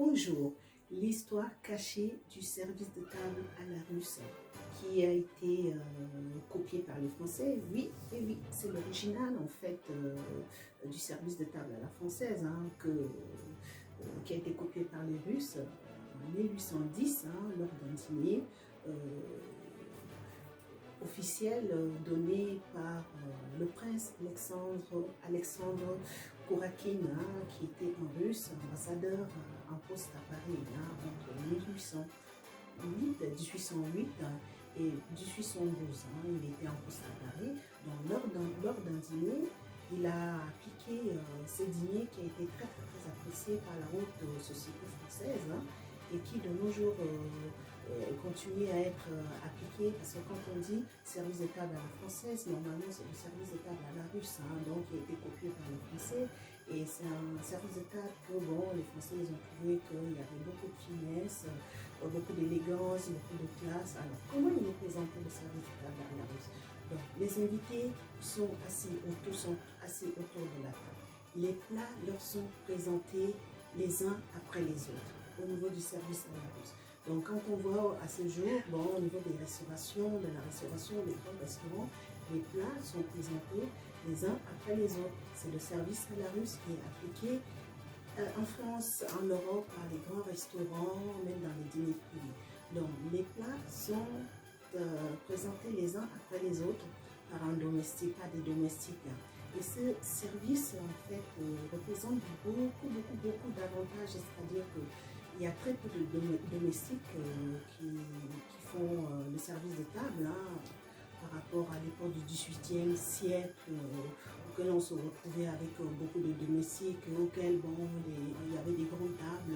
Bonjour, l'histoire cachée du service de table à la russe qui a été copié par les Français. Oui, et oui, c'est l'original en fait du service de table à la française qui a été copié par les Russes en 1810 lors d'un dîner officiel donné par le prince Alexandre Kourakine, qui était un russe, ambassadeur en poste à Paris entre 1808 et 1812. Il était en poste à Paris. Donc, lors d'un dîner, il a appliqué ce dîner qui a été très apprécié par la haute société française et qui de nos jours continue à être appliqué, parce que quand on dit service de table à la française, normalement c'est le service de table à la russe, donc qui a été copié par les Français, et c'est un service de table que les Français ils ont trouvé qu'il y avait beaucoup de finesse, beaucoup d'élégance, beaucoup de classe. Alors comment il est présenté le service de table à la russe? Donc les invités sont assis autour de la table. Les plats leur sont présentés les uns après les autres au niveau du service à la russe. Donc quand on voit à ce jour, au niveau des restaurations, des grands restaurants, les plats sont présentés les uns après les autres. C'est le service à la russe qui est appliqué en France, en Europe, par les grands restaurants, même dans les dîners privés. Donc les plats sont présentés les uns après les autres par un domestique, pas des domestiques. Et ce service, en fait, représente beaucoup d'avantages, c'est-à-dire que il y a très peu de domestiques qui font le service de table par rapport à l'époque du XVIIIe siècle, auquel on se retrouvait avec beaucoup de domestiques, auxquels il y avait des grandes tables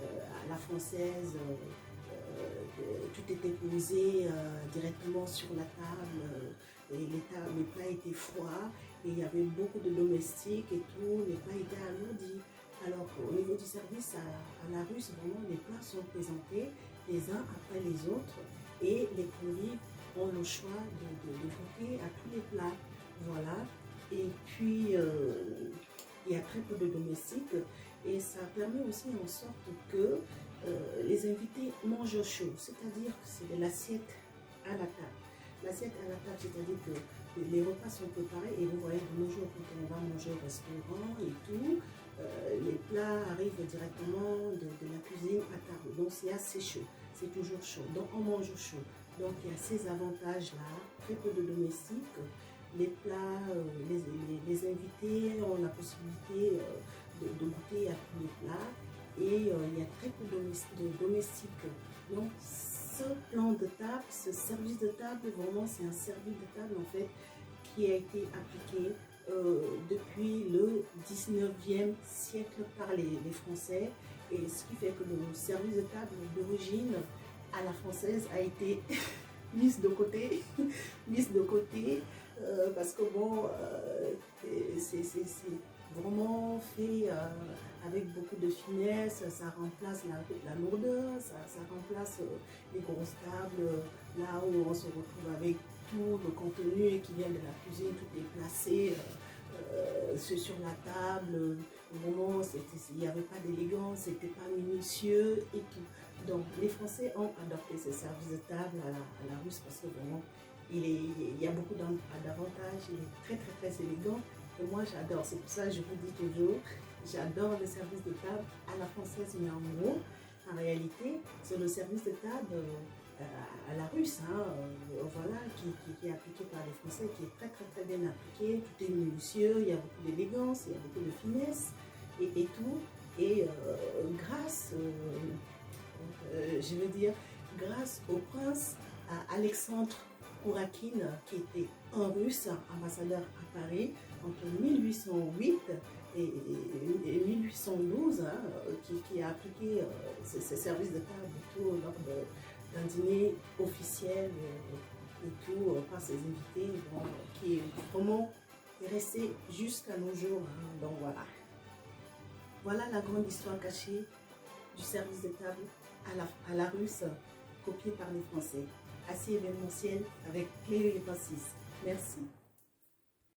à la française, tout était posé directement sur la table, et les plats étaient froids, et il y avait beaucoup de domestiques et tout, les plats étaient alourdis. Alors au niveau du service à la russe, vraiment les plats sont présentés les uns après les autres et les convives ont le choix de goûter à tous les plats. Voilà. Et puis il y a très peu de domestiques et ça permet aussi en sorte que les invités mangent chaud, c'est-à-dire que c'est de l'assiette à la table. L'assiette à la table, c'est-à-dire que les repas sont préparés et vous voyez de nos jours quand on va manger au restaurant et tout, les plats arrivent directement de la cuisine à table, donc c'est assez chaud, c'est toujours chaud, donc on mange chaud. Donc il y a ces avantages-là, très peu de domestiques, les plats, les invités ont la possibilité de goûter à tous les plats et il y a très peu de domestiques. Donc ce plan de table, ce service de table, vraiment c'est un service de table en fait qui a été appliqué depuis le 19e siècle par les Français, et ce qui fait que le service de table d'origine à la française a été mise de côté, parce que c'est vraiment fait avec beaucoup de finesse, ça remplace la lourdeur, ça remplace les grosses tables, là où on se retrouve avec tout le contenu qui vient de la cuisine, tout est placé sur la table. Au moment, il n'y avait pas d'élégance, c'était pas minutieux et tout. Donc les Français ont adopté ce service de table à la russe parce que vraiment, il y a beaucoup d'avantages, il est très élégant. Et moi j'adore, c'est pour ça que je vous dis toujours, j'adore le service de table à la française, mais en gros, en réalité, c'est le service de table à la russe, voilà, qui est appliqué par les Français, qui est très bien appliqué, tout est minutieux, il y a beaucoup d'élégance, il y a beaucoup de finesse et tout. Et grâce au prince Alexandre Kourakine, qui était un russe, ambassadeur à Paris entre 1808 et 1812, qui a appliqué ce service de table tout lors d'un dîner officiel et tout par ses invités, qui est vraiment resté jusqu'à nos jours. Donc voilà. Voilà la grande histoire cachée du service de table à la russe, copié par les Français. Assez événementiel avec Cléo et Francis. Merci.